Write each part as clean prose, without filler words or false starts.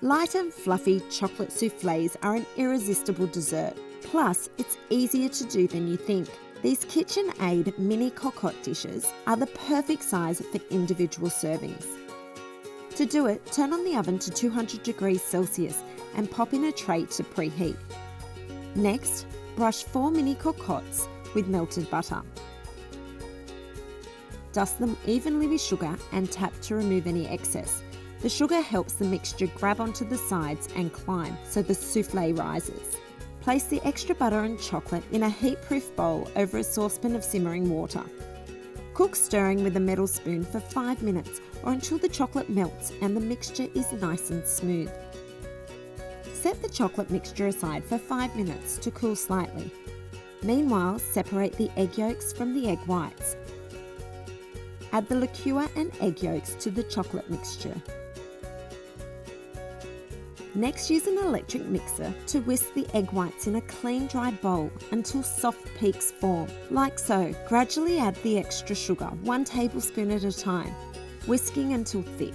Light and fluffy chocolate soufflés are an irresistible dessert. Plus, it's easier to do than you think. These KitchenAid mini cocotte dishes are the perfect size for individual servings. To do it, turn on the oven to 200 degrees Celsius and pop in a tray to preheat. Next, brush 4 mini cocottes with melted butter. Dust them evenly with sugar and tap to remove any excess. The sugar helps the mixture grab onto the sides and climb so the soufflé rises. Place the extra butter and chocolate in a heat-proof bowl over a saucepan of simmering water. Cook stirring with a metal spoon for 5 minutes or until the chocolate melts and the mixture is nice and smooth. Set the chocolate mixture aside for 5 minutes to cool slightly. Meanwhile, separate the egg yolks from the egg whites. Add the liqueur and egg yolks to the chocolate mixture. Next, use an electric mixer to whisk the egg whites in a clean, dry bowl until soft peaks form, like so. Gradually add the extra sugar, 1 tablespoon at a time, whisking until thick.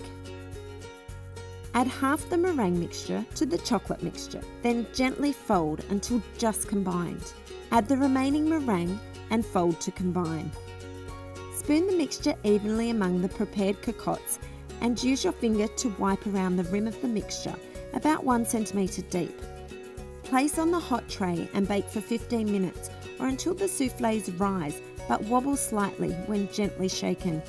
Add half the meringue mixture to the chocolate mixture, then gently fold until just combined. Add the remaining meringue and fold to combine. Spoon the mixture evenly among the prepared cocottes and use your finger to wipe around the rim of the mixture, about 1 centimetre deep. Place on the hot tray and bake for 15 minutes or until the soufflés rise but wobble slightly when gently shaken.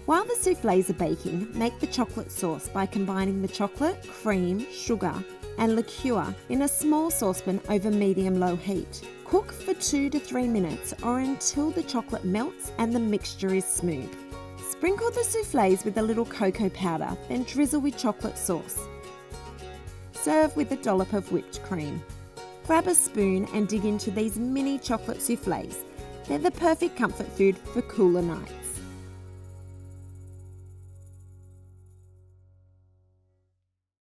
While the soufflés are baking, make the chocolate sauce by combining the chocolate, cream, sugar and liqueur in a small saucepan over medium-low heat. Cook for 2 to 3 minutes or until the chocolate melts and the mixture is smooth. Sprinkle the soufflés with a little cocoa powder, then drizzle with chocolate sauce. Serve with a dollop of whipped cream. Grab a spoon and dig into these mini chocolate soufflés. They're the perfect comfort food for cooler nights.